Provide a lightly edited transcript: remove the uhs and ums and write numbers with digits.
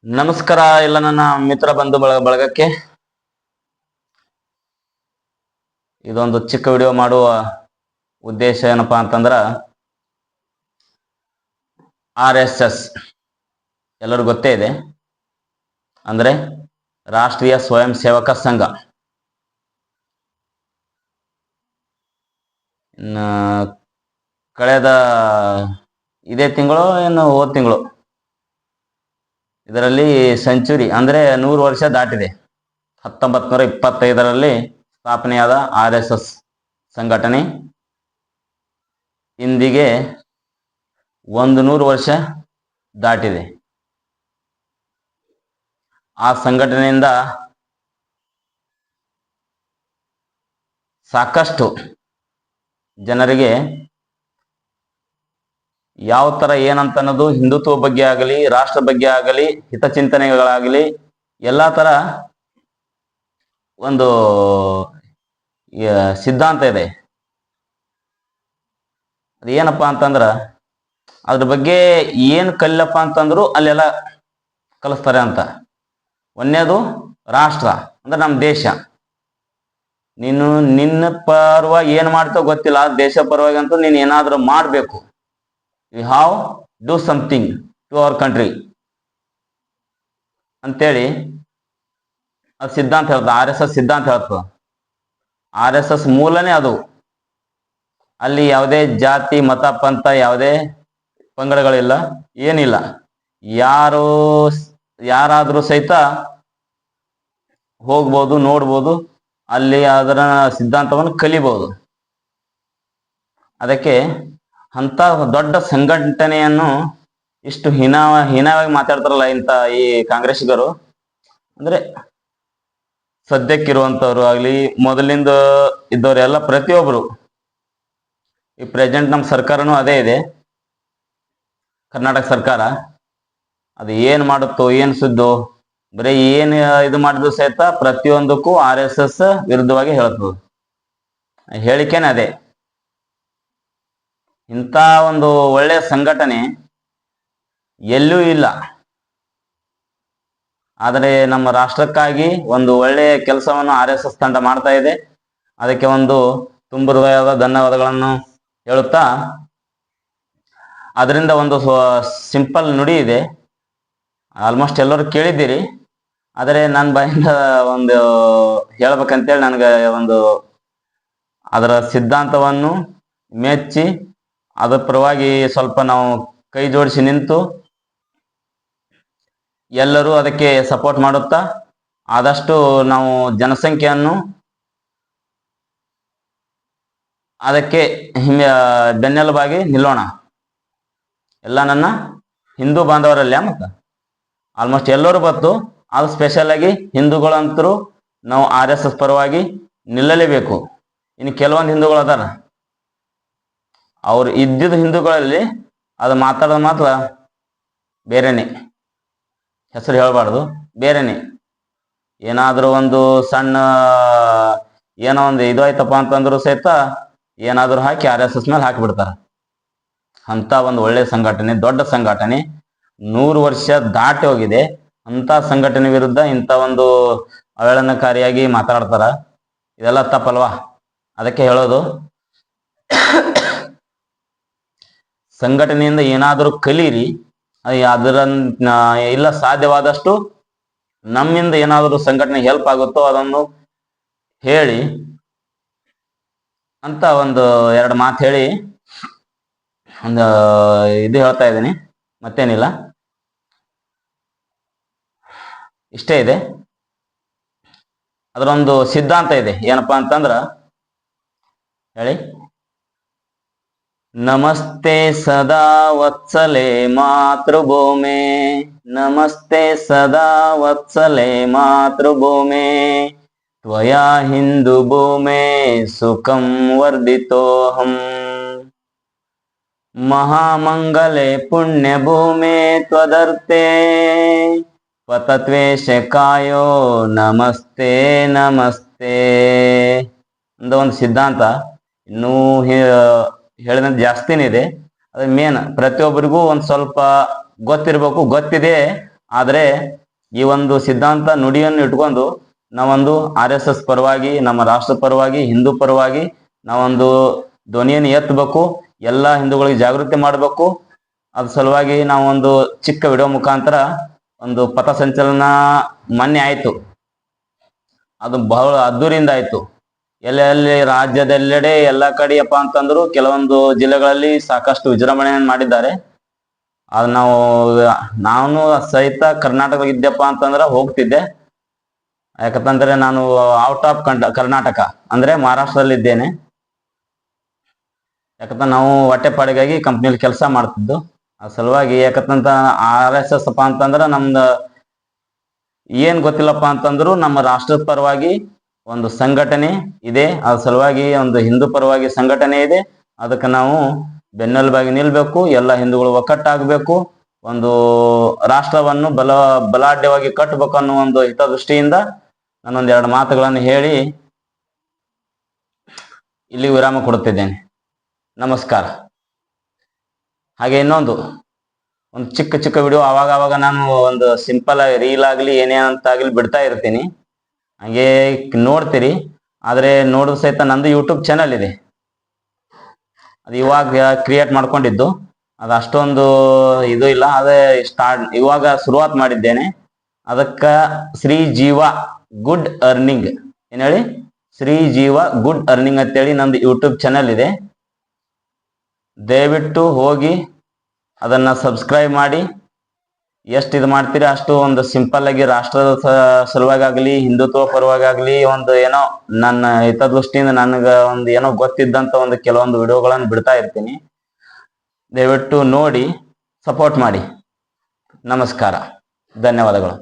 ನಮಸ್ಕಾರ ಎಲ್ಲ ನನ್ನ ಮಿತ್ರ ಬಂಧು ಬಳಗಕ್ಕೆ. ಇದೊಂದು ಚಿಕ್ಕ ವಿಡಿಯೋ ಮಾಡುವ ಉದ್ದೇಶ ಏನಪ್ಪಾ ಅಂತಂದ್ರ RSS ಎಲ್ಲರಿಗೂ ಗೊತ್ತೇ ಇದೆ. ಅಂದ್ರೆ ರಾಷ್ಟ್ರೀಯ ಸ್ವಯಂ ಸೇವಕ ಸಂಘ. ಕಳೆದ ಇದೇ ತಿಂಗಳು ಹೋದ ತಿಂಗಳು ಇದರಲ್ಲಿ ಸೆಂಚುರಿ ಅಂದ್ರೆ 100 ವರ್ಷ ದಾಟಿದೆ. 1925ರಲ್ಲಿ ಸ್ಥಾಪನೆಯಾದ RSS ಸಂಘಟನೆ ಇಂದಿಗೆ 100 ವರ್ಷ ದಾಟಿದೆ. ಆ ಸಂಘಟನೆಯಿಂದ ಸಾಕಷ್ಟು ಜನರಿಗೆ ಯಾವ ತರ ಏನಂತ ಅನ್ನೋದು ಹಿಂದುತ್ವ ಬಗ್ಗೆ ಆಗಲಿ, ರಾಷ್ಟ್ರ ಬಗ್ಗೆ ಆಗಲಿ, ಹಿತಚಿಂತನೆಗಳಾಗಲಿ ಎಲ್ಲಾ ತರ ಒಂದು ಸಿದ್ಧಾಂತ ಇದೆ. ಅದೇನಪ್ಪಾ ಅಂತಂದ್ರ ಅದ್ರ ಬಗ್ಗೆ ಏನ್ ಕಲಿಯಪ್ಪ ಅಂತಂದ್ರು ಅಲ್ಲೆಲ್ಲ ಕಲಿಸ್ತಾರೆ ಅಂತ. ಒಂದೇದು ರಾಷ್ಟ್ರ ಅಂದ್ರೆ ನಮ್ಮ ದೇಶ. ನೀನು ನಿನ್ನ ಪರವಾಗಿ ಏನ್ ಮಾಡ್ತೋ ಗೊತ್ತಿಲ್ಲ, ದೇಶ ಪರವಾಗಿ ಅಂತೂ ನೀನ್ ಏನಾದ್ರೂ ಮಾಡ್ಬೇಕು. You have do something to our country ಅಂತೇಳಿ ಅದು ಸಿದ್ಧಾಂತ ಹೇಳ್ತದೆ. RSS ಸಿದ್ಧಾಂತ ಹೇಳ್ತದೆ. RSS ಮೂಲನೇ ಅದು. ಅಲ್ಲಿ ಯಾವುದೇ ಜಾತಿ ಮತ ಪಂಥ ಯಾವುದೇ ಪಂಗಡಗಳಿಲ್ಲ, ಏನಿಲ್ಲ. ಯಾರಾದ್ರೂ ಸಹಿತ ಹೋಗ್ಬೋದು, ನೋಡ್ಬೋದು, ಅಲ್ಲಿ ಅದರ ಸಿದ್ಧಾಂತವನ್ನು ಕಲಿಬಹುದು. ಅದಕ್ಕೆ ಅಂತ ದೊಡ್ಡ ಸಂಘಟನೆಯನ್ನು ಇಷ್ಟು ಹೀನವಾಗಿ ಮಾತಾಡ್ತಾರಲ್ಲ ಇಂಥ ಈ ಕಾಂಗ್ರೆಸ್ಸಿಗರು. ಅಂದ್ರೆ ಸದ್ಯಕ್ಕಿರುವಂತವ್ರು ಆಗ್ಲಿ, ಮೊದಲಿಂದ ಇದ್ದವರೆಲ್ಲ ಪ್ರತಿಯೊಬ್ರು, ಈ ಪ್ರೆಸೆಂಟ್ ನಮ್ಮ ಸರ್ಕಾರನೂ ಅದೇ ಇದೆ, ಕರ್ನಾಟಕ ಸರ್ಕಾರ. ಅದು ಏನ್ ಮಾಡುತ್ತೋ ಏನ್ ಸುದ್ದೋ, ಬರೀ ಏನ್ ಇದು ಮಾಡಿದ್ರು ಸಹಿತ ಪ್ರತಿಯೊಂದಕ್ಕೂ RSS ವಿರುದ್ಧವಾಗಿ ಹೇಳ್ತದೆ. ಹೇಳಿಕೆನೇ ಅದೇ. ಇಂಥ ಒಂದು ಒಳ್ಳೆಯ ಸಂಘಟನೆ ಎಲ್ಲೂ ಇಲ್ಲ. ಆದರೆ ನಮ್ಮ ರಾಷ್ಟ್ರಕ್ಕಾಗಿ ಒಂದು ಒಳ್ಳೆಯ ಕೆಲಸವನ್ನು RSS ತಂಡ ಮಾಡ್ತಾ ಇದೆ. ಅದಕ್ಕೆ ಒಂದು ತುಂಬ ಹೃದಯದ ಧನ್ಯವಾದಗಳನ್ನು ಹೇಳುತ್ತಾ, ಅದರಿಂದ ಒಂದು ಸಿಂಪಲ್ ನುಡಿ ಇದೆ, ಆಲ್ಮೋಸ್ಟ್ ಎಲ್ಲರೂ ಕೇಳಿದ್ದೀರಿ. ಆದರೆ ನನ್ನ ಬಾಯಿಂದ ಒಂದು ಹೇಳ್ಬೇಕಂತೇಳಿ ನನಗೆ ಒಂದು ಅದರ ಸಿದ್ಧಾಂತವನ್ನು ಮೆಚ್ಚಿ ಅದರ ಪರವಾಗಿ ಸ್ವಲ್ಪ ನಾವು ಕೈ ಜೋಡಿಸಿ ನಿಂತು ಎಲ್ಲರೂ ಅದಕ್ಕೆ ಸಪೋರ್ಟ್ ಮಾಡುತ್ತಾ ಆದಷ್ಟು ನಾವು ಜನಸಂಖ್ಯೆಯನ್ನು ಅದಕ್ಕೆ ಬೆನ್ನೆಲುಬಾಗಿ ನಿಲ್ಲೋಣ. ಎಲ್ಲ ನನ್ನ ಹಿಂದೂ ಬಾಂಧವರಲ್ಲ, ಮತ್ತು ಆಲ್ಮೋಸ್ಟ್ ಎಲ್ಲರೂ ಬತ್ತು. ಅದು ಸ್ಪೆಷಲ್ ಆಗಿ ಹಿಂದೂಗಳಂತರೂ ನಾವು RSS ಪರವಾಗಿ ನಿಲ್ಲಲೇಬೇಕು. ಇನ್ನು ಕೆಲವೊಂದು ಹಿಂದೂಗಳು ಅದಾರ, ಅವ್ರು ಇದ್ದಿದ್ದ ಹಿಂದೂಗಳಲ್ಲಿ ಅದು ಮಾತಾಡೋದು ಮಾತ್ರ ಬೇರೆನೆ, ಹೆಸರು ಹೇಳಬಾರ್ದು, ಬೇರೆನೆ. ಏನಾದರೂ ಒಂದು ಸಣ್ಣ ಏನೋ ಒಂದು ಇದು ಆಯ್ತಪ್ಪ ಅಂತಂದ್ರು ಸಹಿತ ಏನಾದರೂ ಹಾಕಿ RSS ಮೇಲೆ ಹಾಕಿಬಿಡ್ತಾರೆ. ಅಂತ ಒಂದು ಒಳ್ಳೆ ಸಂಘಟನೆ, ದೊಡ್ಡ ಸಂಘಟನೆ, 100 ವರ್ಷ ದಾಟಿ ಹೋಗಿದೆ. ಅಂತ ಸಂಘಟನೆ ವಿರುದ್ಧ ಇಂಥ ಒಂದು ಅವಹೇಳನಕಾರಿಯಾಗಿ ಮಾತಾಡ್ತಾರ. ಇದೆಲ್ಲ ತಪ್ಪಲ್ವಾ? ಅದಕ್ಕೆ ಹೇಳೋದು, ಸಂಘಟನೆಯಿಂದ ಏನಾದರೂ ಕಲೀರಿ. ಅದರ ಇಲ್ಲ ಸಾಧ್ಯವಾದಷ್ಟು ನಮ್ಮಿಂದ ಏನಾದರೂ ಸಂಘಟನೆ ಹೆಲ್ಪ್ ಆಗುತ್ತೋ ಅದನ್ನು ಹೇಳಿ ಅಂತ ಒಂದು 2 ಮಾತು ಹೇಳಿ ಒಂದು ಇದು ಹೇಳ್ತಾ ಇದ್ದೀನಿ. ಮತ್ತೇನಿಲ್ಲ, ಇಷ್ಟೇ ಇದೆ. ಅದರೊಂದು ಸಿದ್ಧಾಂತ ಇದೆ, ಏನಪ್ಪಾ ಅಂತಂದ್ರ ಹೇಳಿ, ನಮಸ್ತೆ ಸದಾ ವತ್ಸಲೆ ಮಾತೃಭೂಮೆ, ನಮಸ್ತೆ ಸದಾ ವತ್ಸಲೆ ಮಾತೃಭೂಮೆ, ತ್ವಯಾ ಹಿಂದೂ ಭೂಮೆ ಸುಖಂ ವರ್ಧಿತೋಹಂ, ಮಹಾಮಂಗಲೆ ಪುಣ್ಯ ಭೂಮೆ ತ್ವದರ್ತೆ ಪತತ್ವೇಶ ಕಾಯೋ ನಮಸ್ತೆ ನಮಸ್ತೆ ಅಂತ ಒಂದು ಸಿದ್ಧಾಂತ. ಇನ್ನೂ ಹೇಳಿದಂತೆ ಜಾಸ್ತಿನೇ ಇದೆ. ಅದು ಮೇನ್ ಪ್ರತಿಯೊಬ್ಬರಿಗೂ ಒಂದು ಸ್ವಲ್ಪ ಗೊತ್ತಿರಬೇಕು. ಗೊತ್ತಿದೆ ಆದರೆ ಈ ಒಂದು ಸಿದ್ಧಾಂತ ನುಡಿಯನ್ನು ಇಟ್ಕೊಂಡು ನಾವೊಂದು RSS ಪರವಾಗಿ, ನಮ್ಮ ರಾಷ್ಟ್ರ ಪರವಾಗಿ, ಹಿಂದೂ ಪರವಾಗಿ ನಾವೊಂದು ಧ್ವನಿಯನ್ನು ಎತ್ತಬೇಕು, ಎಲ್ಲ ಹಿಂದೂಗಳಿಗೆ ಜಾಗೃತಿ ಮಾಡಬೇಕು. ಅದ್ರ ಸಲುವಾಗಿ ನಾವೊಂದು ಚಿಕ್ಕ ವಿಡಿಯೋ ಮುಖಾಂತರ ಒಂದು ಪಥಸಂಚಲನ ಮೊನ್ನೆ ಆಯ್ತು. ಅದು ಬಹಳ ಅದ್ದೂರಿಯಿಂದ ಆಯ್ತು. ಎಲ್ಲೆಲ್ಲಿ ರಾಜ್ಯದೆಲ್ಲೆಡೆ ಎಲ್ಲ ಕಡೆಯಪ್ಪ ಅಂತಂದ್ರು ಕೆಲವೊಂದು ಜಿಲ್ಲೆಗಳಲ್ಲಿ ಸಾಕಷ್ಟು ವಿಜೃಂಭಣೆಯನ್ನು ಮಾಡಿದ್ದಾರೆ. ಅದು ನಾನು ಸಹಿತ ಕರ್ನಾಟಕದಾಗ ಇದ್ದೆಪ್ಪ ಅಂತಂದ್ರೆ ಹೋಗ್ತಿದ್ದೆ. ಯಾಕಂತಂದ್ರೆ ನಾನು ಔಟ್ ಆಫ್ ಕರ್ನಾಟಕ ಅಂದ್ರೆ ಮಹಾರಾಷ್ಟ್ರದಲ್ಲಿ ಇದ್ದೇನೆ. ಯಾಕಂದ್ರೆ ನಾವು ಹೊಟ್ಟೆಪಾಡಿಗಾಗಿ ಕಂಪ್ನಿಯಲ್ಲಿ ಕೆಲಸ ಮಾಡ್ತಿದ್ದು. ಆ ಸಲುವಾಗಿ ಯಾಕಂತ RSS ಅಪ್ಪ ಅಂತಂದ್ರೆ ನಮ್ದು ಏನ್ ಗೊತ್ತಿಲ್ಲಪ್ಪ ಅಂತಂದ್ರು ನಮ್ಮ ರಾಷ್ಟ್ರದ ಪರವಾಗಿ ಒಂದು ಸಂಘಟನೆ ಇದೆ. ಅದ್ರ ಸಲುವಾಗಿ ಒಂದು ಹಿಂದೂ ಪರವಾಗಿ ಸಂಘಟನೆ ಇದೆ. ಅದಕ್ಕೆ ನಾವು ಬೆನ್ನೆಲುಬಾಗಿ ನಿಲ್ಬೇಕು, ಎಲ್ಲ ಹಿಂದೂಗಳು ಒಕ್ಕಟ್ಟಾಗಬೇಕು, ಒಂದು ರಾಷ್ಟ್ರವನ್ನು ಬಲಾಢ್ಯವಾಗಿ ಕಟ್ಟಬೇಕು ಅನ್ನೋ ಒಂದು ಹಿತದೃಷ್ಟಿಯಿಂದ ನಾನೊಂದ್ 2 ಮಾತುಗಳನ್ನು ಹೇಳಿ ಇಲ್ಲಿ ವಿರಾಮ ಕೊಡುತ್ತಿದ್ದೇನೆ. ನಮಸ್ಕಾರ. ಹಾಗೆ ಇನ್ನೊಂದು ಚಿಕ್ಕ ಚಿಕ್ಕ ವಿಡಿಯೋ ಆವಾಗ ನಾನು ಒಂದು ಸಿಂಪಲ್ ಆಗಿ ರೀಲ್ ಆಗಲಿ ಏನೇನಂತಾಗಲಿ ಬಿಡ್ತಾ ಇರ್ತೀನಿ, ಹಾಗೆ ನೋಡ್ತೀರಿ. ಆದ್ರೆ ನೋಡಿದ ಸಹಿತ ನಂದು ಯೂಟ್ಯೂಬ್ ಚಾನಲ್ ಇದೆ, ಅದು ಇವಾಗ ಕ್ರಿಯೇಟ್ ಮಾಡ್ಕೊಂಡಿದ್ದು. ಅದು ಅಷ್ಟೊಂದು ಇದು ಇಲ್ಲ, ಅದೇ ಇವಾಗ ಶುರುವಾತ್ ಮಾಡಿದ್ದೇನೆ. ಅದಕ್ಕ ಶ್ರೀ ಜೀವ ಗುಡ್ ಅರ್ನಿಂಗ್ ಏನ್ ಹೇಳಿ, ಶ್ರೀ ಜೀವ ಗುಡ್ ಅರ್ನಿಂಗ್ ಅಂತೇಳಿ ನಂದು ಯೂಟ್ಯೂಬ್ ಚಾನಲ್ ಇದೆ. ದಯವಿಟ್ಟು ಹೋಗಿ ಅದನ್ನ ಸಬ್ಸ್ಕ್ರೈಬ್ ಮಾಡಿ. ಎಷ್ಟು ಇದು ಮಾಡ್ತೀರಿ ಅಷ್ಟು ಒಂದು ಸಿಂಪಲ್ ಆಗಿ ರಾಷ್ಟ್ರದ ಸಲುವಾಗಲಿ, ಹಿಂದುತ್ವ ಪರವಾಗಲಿ, ಒಂದು ಏನೋ ನನ್ನ ಹಿತದೃಷ್ಟಿಯಿಂದ ನನಗ ಒಂದು ಏನೋ ಗೊತ್ತಿದ್ದಂತ ಒಂದು ಕೆಲವೊಂದು ವಿಡಿಯೋಗಳನ್ನು ಬಿಡ್ತಾ ಇರ್ತೀನಿ. ದಯವಿಟ್ಟು ನೋಡಿ ಸಪೋರ್ಟ್ ಮಾಡಿ. ನಮಸ್ಕಾರ, ಧನ್ಯವಾದಗಳು.